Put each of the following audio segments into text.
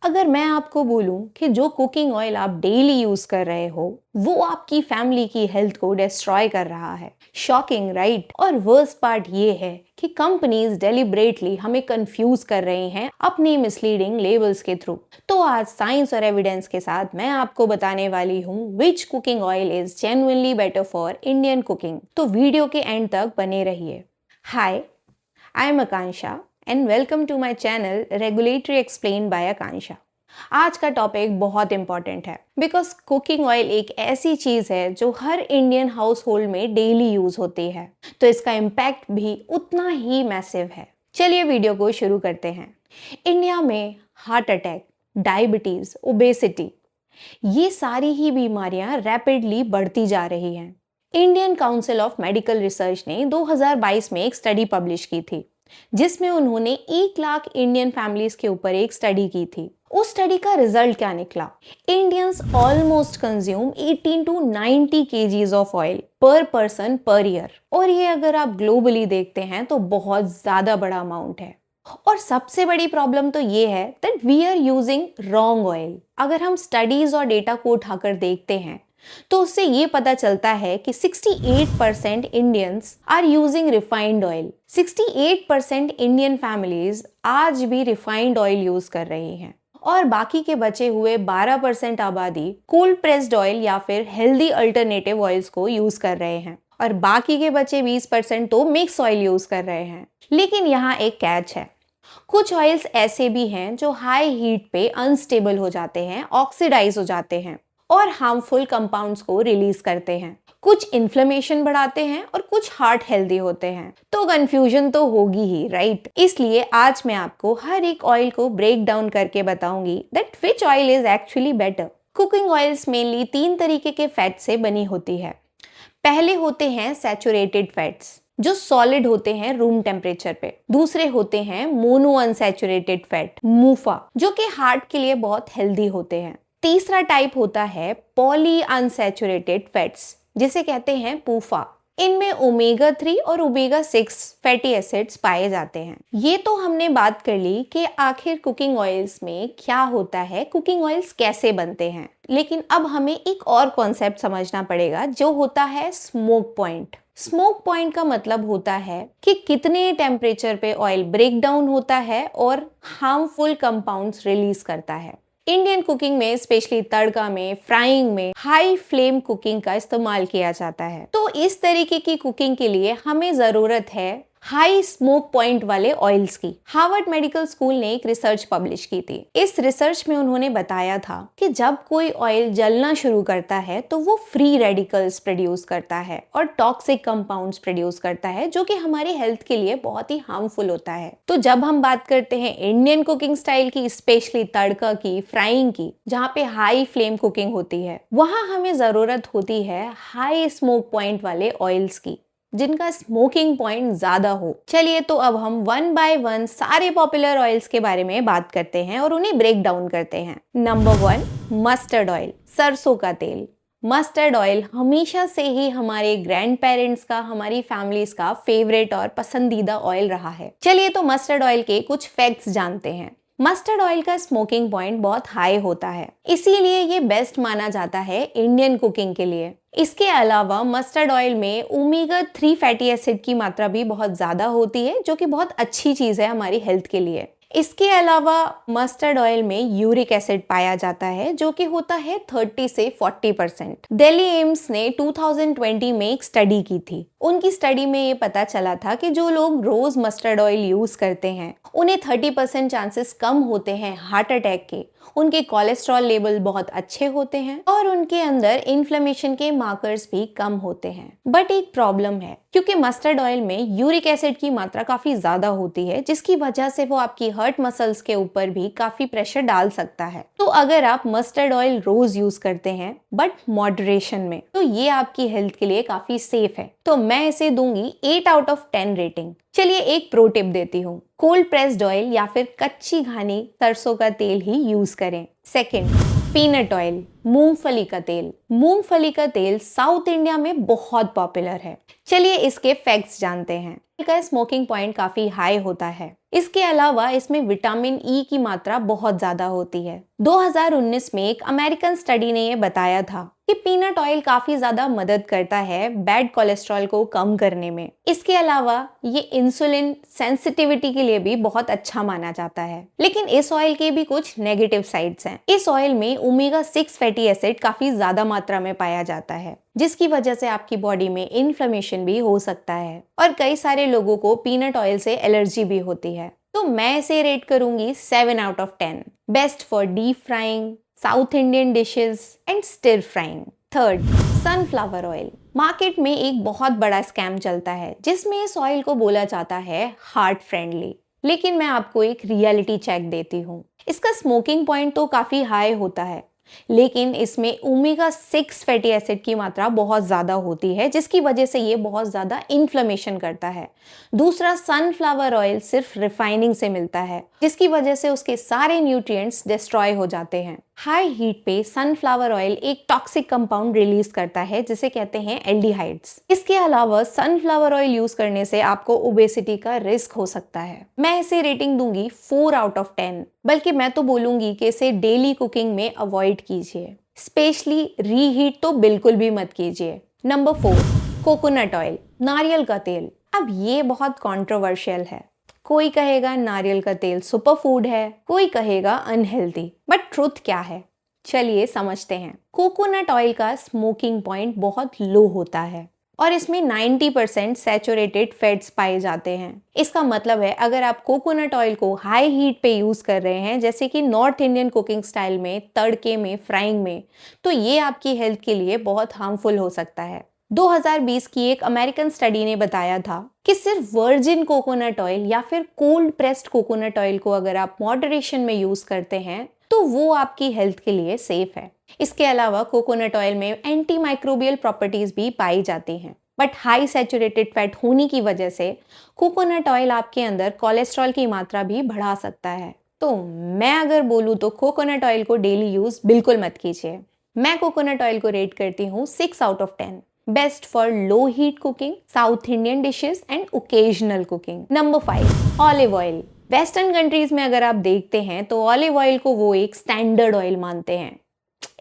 अगर मैं आपको बोलूं कि जो कुकिंग ऑयल आप डेली यूज कर रहे हो वो आपकी फैमिली की हेल्थ को डिस्ट्रॉय कर रहा है, शॉकिंग राइट? और वर्स्ट पार्ट ये है कि कंपनीज डेलिब्रेटली हमें कंफ्यूज कर रही हैं अपनी मिसलीडिंग लेबल्स के थ्रू। तो आज साइंस और एविडेंस के साथ मैं आपको बताने वाली हूँ which cooking oil is genuinely better for Indian cooking. तो वीडियो के एंड तक बने रहिए। Hi, I am Akanksha and welcome to my channel regulatory explain by Akanksha. आज का टॉपिक बहुत इंपॉर्टेंट है बिकॉज कुकिंग ऑयल एक ऐसी चीज है जो हर इंडियन हाउस होल्ड में डेली यूज होती है, तो इसका इम्पैक्ट भी उतना ही मैसिव है। चलिए वीडियो को शुरू करते हैं। इंडिया में हार्ट अटैक, डायबिटीज, ओबेसिटी, ये सारी ही बीमारियां रैपिडली बढ़ती जा रही हैं। Indian council of medical research ने 2022 में एक स्टडी पब्लिश की थी जिसमें उन्होंने 1 लाख इंडियन फैमिलीज के ऊपर एक स्टडी की थी। उस स्टडी का रिजल्ट क्या निकला? Indians almost consume 18 to 90 kgs of oil per person per year, और ये अगर आप ग्लोबली देखते हैं तो बहुत ज्यादा बड़ा अमाउंट है। और सबसे बड़ी प्रॉब्लम तो ये है that we are using wrong oil. अगर हम स्टडीज और डेटा को उठाकर देखते हैं तो उससे ये पता चलता है कि 68% Indians are using refined oil. 68% Indian families आज भी रिफाइंड ऑयल यूज कर रही हैं, और बाकी के बचे हुए 12% आबादी कोल्ड प्रेस्ड ऑयल या फिर हेल्दी अल्टरनेटिव ऑयल्स को यूज कर रहे हैं, और बाकी के बचे 20% तो मिक्स ऑयल यूज कर रहे हैं। लेकिन यहाँ एक कैच है, कुछ ऑयल्स ऐसे भी हैं जो हाई हीट पे अनस्टेबल हो जाते हैं, ऑक्सीडाइज हो जाते हैं और हार्मफुल कंपाउंड्स को रिलीज करते हैं। कुछ इन्फ्लेमेशन बढ़ाते हैं और कुछ हार्ट हेल्दी होते हैं। तो कंफ्यूजन तो होगी ही राइट? इसलिए आज मैं आपको हर एक ऑयल को ब्रेक डाउन करके बताऊंगी that which oil is actually better. Cooking oils mainly 3 तरीके के फैट से बनी होती है। पहले होते हैं सैचुरेटेड फैट्स जो सॉलिड होते हैं रूम टेम्परेचर पे। दूसरे होते हैं मोनो अनसैचुरेटेड फैट, मूफा, जो कि हार्ट के लिए बहुत हेल्दी होते हैं। तीसरा टाइप होता है पॉली अनसैचुरेटेड फैट्स जिसे कहते हैं पूफा। इनमें ओमेगा 3 और ओमेगा 6 फैटी एसिड्स पाए जाते हैं। ये तो हमने बात कर ली कि आखिर कुकिंग ऑयल्स में क्या होता है, कुकिंग ऑयल्स कैसे बनते हैं। लेकिन अब हमें एक और कॉन्सेप्ट समझना पड़ेगा जो होता है स्मोक पॉइंट। स्मोक पॉइंट का मतलब होता है कि कितने टेम्परेचर पे ऑयल ब्रेक डाउन होता है और हार्मफुल कंपाउंड्स रिलीज करता है। इंडियन कुकिंग में स्पेशली तड़का में, फ्राइंग में हाई फ्लेम कुकिंग का इस्तेमाल किया जाता है। तो इस तरीके की कुकिंग के लिए हमें जरूरत है हाई स्मोक पॉइंट वाले ऑयल्स की। हार्वर्ड मेडिकल स्कूल ने एक रिसर्च पब्लिश की थी। इस रिसर्च में उन्होंने बताया था कि जब कोई ऑयल जलना शुरू करता है तो वो फ्री रेडिकल्स प्रोड्यूस करता है और टॉक्सिक कंपाउंड्स प्रोड्यूस करता है जो कि हमारी हेल्थ के लिए बहुत ही हार्मफुल होता है। तो जब हम बात करते हैं इंडियन कुकिंग स्टाइल की, स्पेशली तड़का की, फ्राइंग की, जहाँ पे हाई फ्लेम कुकिंग होती है, वहां हमें जरूरत होती है हाई स्मोक पॉइंट वाले ऑयल्स की जिनका स्मोकिंग पॉइंट ज्यादा हो। चलिए तो अब हम 1 बाय 1 सारे पॉपुलर ऑयल्स के बारे में बात करते हैं और उन्हें ब्रेक डाउन करते हैं। नंबर 1, मस्टर्ड ऑयल, सरसों का तेल। मस्टर्ड ऑयल हमेशा से ही हमारे ग्रैंड पेरेंट्स का, हमारी फैमिलीज का फेवरेट और पसंदीदा ऑयल रहा है। चलिए तो मस्टर्ड ऑयल के कुछ फैक्ट्स जानते हैं। मस्टर्ड ऑयल का स्मोकिंग पॉइंट बहुत हाई होता है, इसीलिए ये बेस्ट माना जाता है इंडियन कुकिंग के लिए। इसके अलावा मस्टर्ड ऑयल में ओमेगा 3 फैटी एसिड की मात्रा भी बहुत ज्यादा होती है जो कि बहुत अच्छी चीज है हमारी हेल्थ के लिए। इसके अलावा मस्टर्ड ऑयल में यूरिक एसिड पाया जाता है जो कि होता है 30 से 40%। दिल्ली एम्स ने 2020 में एक स्टडी की थी। उनकी स्टडी में ये पता चला था कि जो लोग रोज मस्टर्ड ऑयल यूज करते हैं उन्हें 30% चांसेस कम होते हैं हार्ट अटैक के, उनके कोलेस्ट्रॉल लेवल बहुत अच्छे होते हैं और उनके अंदर इन्फ्लेमेशन के मार्कर्स भी कम होते हैं। बट एक प्रॉब्लम है, क्योंकि मस्टर्ड ऑयल में यूरिक एसिड की मात्रा काफी ज्यादा होती है जिसकी वजह से वो आपकी हार्ट मसल्स के ऊपर भी काफी प्रेशर डाल सकता है। तो अगर आप मस्टर्ड ऑयल रोज यूज करते हैं बट मॉडरेशन में, तो ये आपकी हेल्थ के लिए काफी सेफ है। तो मैं इसे दूंगी 8 आउट ऑफ 10 रेटिंग। चलिए एक प्रो टिप देती हूँ, कोल्ड प्रेस्ड ऑयल या फिर कच्ची घानी सरसों का तेल ही यूज करें। सेकंड, पीनट ऑयल, मूंगफली का तेल। मूंगफली का तेल साउथ इंडिया में बहुत पॉपुलर है। चलिए इसके फैक्ट्स जानते हैं। इसका स्मोकिंग पॉइंट काफी हाई होता है। इसके अलावा इसमें विटामिन ई की मात्रा बहुत ज्यादा होती है। 2019 में एक अमेरिकन स्टडी ने ये बताया था कि पीनट ऑयल काफी ज्यादा मदद करता है बैड कोलेस्ट्रॉल को कम करने में। इसके अलावा ये इंसुलिन सेंसिटिविटी के लिए भी बहुत अच्छा माना जाता है। लेकिन इस ऑयल के भी कुछ नेगेटिव साइड्स हैं। इस ऑयल में ओमेगा 6 फैटी एसिड काफी ज्यादा मात्रा में पाया जाता है, जिसकी वजह से आपकी बॉडी में इन्फ्लेमेशन भी हो सकता है और कई सारे लोगों को पीनट ऑयल से एलर्जी भी होती है। तो मैं इसे रेट करूंगी 7 out of 10। Best for deep frying, south Indian dishes and stir frying. Third, sunflower oil. Market में एक बहुत बड़ा स्कैम चलता है जिसमें इस ऑयल को बोला जाता है हार्ट फ्रेंडली, लेकिन मैं आपको एक रियलिटी चेक देती हूँ। इसका स्मोकिंग पॉइंट तो काफी हाई होता है, लेकिन इसमें ओमेगा 6 फैटी एसिड की मात्रा बहुत ज़्यादा होती है, जिसकी वजह से ये बहुत ज़्यादा इन्फ्लेमेशन करता है। दूसरा, सनफ्लावर ऑयल सिर्फ रिफाइनिंग से मिलता है, जिसकी वजह से उसके सारे न्यूट्रिएंट्स डिस्ट्रॉय हो जाते हैं। हाई हीट पे सनफ्लावर ऑयल एक टॉक्सिक कंपाउंड रिलीज करता है जिसे कहते हैं एल्डिहाइड्स। इसके अलावा सनफ्लावर ऑयल यूज करने से आपको ओबेसिटी का रिस्क हो सकता है। मैं इसे रेटिंग दूंगी 4 आउट ऑफ 10। बल्कि मैं तो बोलूंगी कि इसे डेली कुकिंग में अवॉइड कीजिए, स्पेशली रीहीट तो बिल्कुल भी मत कीजिए। नंबर 4, कोकोनट ऑयल, नारियल का तेल। अब ये बहुत कंट्रोवर्शियल है। कोई कहेगा नारियल का तेल सुपर फूड है, कोई कहेगा अनहेल्दी, बट ट्रुथ क्या है, चलिए समझते हैं। कोकोनट ऑयल का स्मोकिंग पॉइंट बहुत लो होता है और इसमें 90% सैचुरेटेड फैट्स पाए जाते हैं। इसका मतलब है अगर आप कोकोनट ऑयल को हाई हीट पे यूज कर रहे हैं, जैसे कि नॉर्थ इंडियन कुकिंग स्टाइल में, तड़के में, फ्राइंग में, तो ये आपकी हेल्थ के लिए बहुत हार्मफुल हो सकता है। 2020 की एक अमेरिकन स्टडी ने बताया था कि सिर्फ वर्जिन कोकोनट ऑयल या फिर कोल्ड प्रेस्ड कोकोनट ऑयल को अगर आप मॉडरेशन में यूज करते हैं तो वो आपकी हेल्थ के लिए सेफ है। इसके अलावा कोकोनट ऑयल में एंटी माइक्रोबियल प्रॉपर्टीज भी पाई जाती हैं, बट हाई सैचुरेटेड फैट होने की वजह से कोकोनट ऑयल आपके अंदर कोलेस्ट्रॉल की मात्रा भी बढ़ा सकता है। तो मैं अगर बोलूँ तो कोकोनट ऑयल को डेली यूज बिल्कुल मत कीजिए। मैं कोकोनट ऑयल को रेट करती हूँ 6 out of 10। Best for low heat cooking, south Indian dishes and occasional cooking. Number 5, olive oil. Western countries में अगर आप देखते हैं तो ऑलिव ऑयल को वो एक स्टैंडर्ड ऑयल मानते हैं,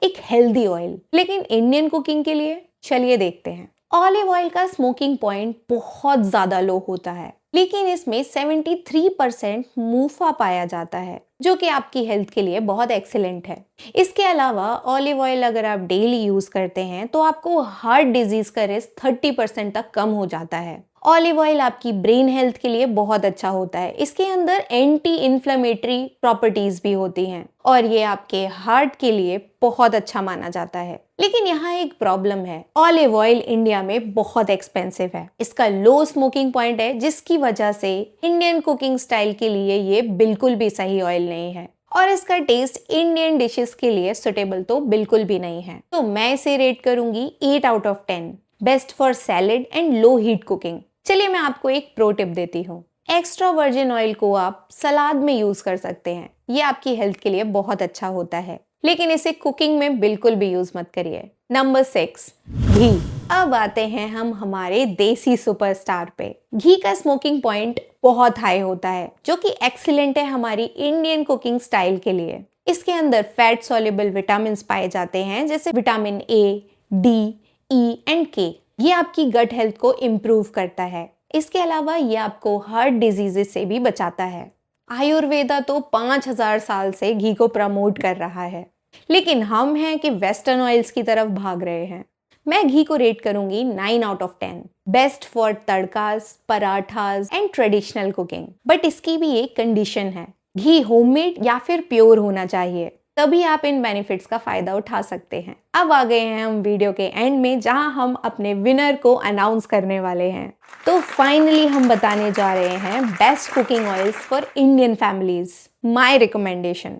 एक हेल्दी ऑयल। लेकिन इंडियन कुकिंग के लिए चलिए देखते हैं। ऑलिव ऑयल का स्मोकिंग पॉइंट बहुत ज्यादा लो होता है, लेकिन इसमें 73% मूफा पाया जाता है, जो कि आपकी हेल्थ के लिए बहुत एक्सीलेंट है। इसके अलावा ऑलिव ऑयल अगर आप डेली यूज करते हैं तो आपको हार्ट डिजीज का रिस्क 30% तक कम हो जाता है। ऑलिव ऑयल आपकी ब्रेन हेल्थ के लिए बहुत अच्छा होता है। इसके अंदर एंटी इन्फ्लेमेटरी प्रॉपर्टीज भी होती हैं और ये आपके हार्ट के लिए बहुत अच्छा माना जाता है। लेकिन यहाँ एक प्रॉब्लम है, ऑलिव ऑयल इंडिया में बहुत एक्सपेंसिव है। इसका लो स्मोकिंग पॉइंट है, जिसकी वजह से इंडियन कुकिंग स्टाइल के लिए ये बिल्कुल भी सही ऑयल नहीं है और इसका टेस्ट इंडियन डिशेस के लिए सुटेबल तो बिल्कुल भी नहीं है। तो मैं इसे रेट करूंगी 8 out of 10। Best for salad and low heat cooking. चलिए मैं आपको एक प्रो टिप देती हूँ। एक्स्ट्रा वर्जिन ऑयल को आप सलाद में यूज कर सकते हैं, ये आपकी हेल्थ के लिए बहुत अच्छा होता है, लेकिन इसे कुकिंग में बिल्कुल भी यूज मत करिए। नंबर 6, घी। अब आते हैं हम हमारे देसी सुपरस्टार पे। घी का स्मोकिंग पॉइंट बहुत हाई होता है, जो कि एक्सीलेंट है हमारी इंडियन कुकिंग स्टाइल के लिए। इसके अंदर फैट सॉल्युबल विटामिन पाए जाते हैं, जैसे vitamin A, D, E and के। ये आपकी गट हेल्थ को इम्प्रूव करता है। इसके अलावा ये आपको हार्ट डिजीजेस से भी बचाता है। आयुर्वेदा तो 5000 साल से घी को प्रमोट कर रहा है, लेकिन हम हैं कि वेस्टर्न ऑयल्स की तरफ भाग रहे हैं। मैं घी को रेट करूंगी 9 out of 10। Best for tadkas, parathas and traditional cooking. But इसकी भी एक कंडीशन है, घी होममेड या फिर प्योर होना चाहिए, तभी आप इन बेनिफिट्स का फायदा उठा सकते हैं। अब आ गए हैं हम वीडियो के एंड में, जहां हम अपने विनर को अनाउंस करने वाले हैं। तो फाइनली हम बताने जा रहे हैं best cooking oils for Indian families. My recommendation,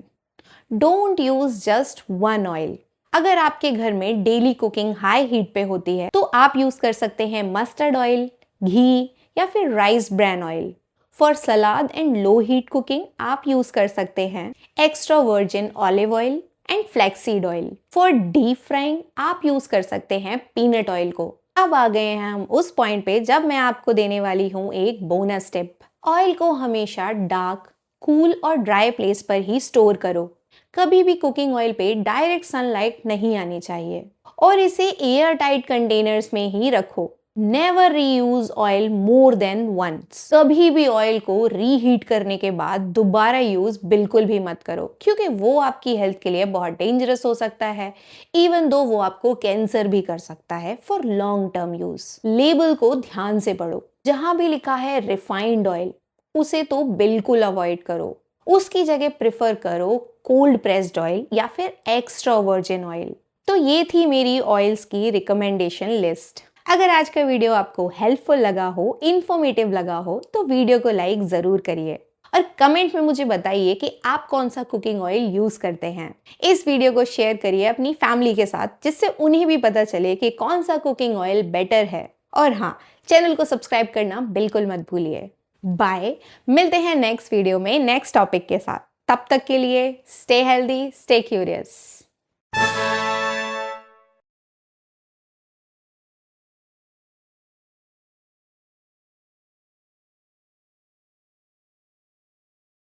don't use just one oil. अगर आपके घर में डेली कुकिंग हाई हीट पे होती है तो आप यूज कर सकते हैं मस्टर्ड ऑयल, घी या फिर rice bran oil. For salad and low heat cooking आप यूज कर सकते हैं extra virgin olive oil and flaxseed oil. For deep frying आप यूज कर सकते हैं पीनट ऑयल को। अब आ गए हैं हम उस पॉइंट पे जब मैं आपको देने वाली हूँ एक बोनस टिप, ऑयल को हमेशा डार्क, कूल और ड्राई प्लेस पर ही स्टोर करो। कभी भी कुकिंग ऑयल पे डायरेक्ट सनलाइट नहीं आनी चाहिए और इसे एयर टाइट कंटेनर्स में ही रखो। Never reuse oil more than once. कभी भी ऑयल को रीहीट करने के बाद दोबारा यूज बिल्कुल भी मत करो, क्योंकि वो आपकी हेल्थ के लिए बहुत डेंजरस हो सकता है। इवन दो वो आपको कैंसर भी कर सकता है for long term use. Label को ध्यान से पढ़ो, जहां भी लिखा है रिफाइंड ऑयल उसे तो बिल्कुल अवॉइड करो। उसकी जगह प्रिफर करो कोल्ड प्रेस्ड ऑयल या फिर एक्स्ट्रा वर्जिन ऑयल। तो ये थी मेरी ऑयल्स की रिकमेंडेशन लिस्ट। अगर आज का वीडियो आपको हेल्पफुल लगा हो, इंफॉर्मेटिव लगा हो, तो वीडियो को लाइक जरूर करिए और कमेंट में मुझे बताइए कि आप कौन सा कुकिंग ऑयल यूज करते हैं। इस वीडियो को शेयर करिए अपनी फैमिली के साथ, जिससे उन्हें भी पता चले कि कौन सा कुकिंग ऑयल बेटर है। और हाँ, चैनल को सब्सक्राइब करना बिल्कुल मत भूलिए। बाय, मिलते हैं नेक्स्ट वीडियो में नेक्स्ट टॉपिक के साथ। तब तक के लिए स्टे हेल्दी, स्टे क्यूरियस।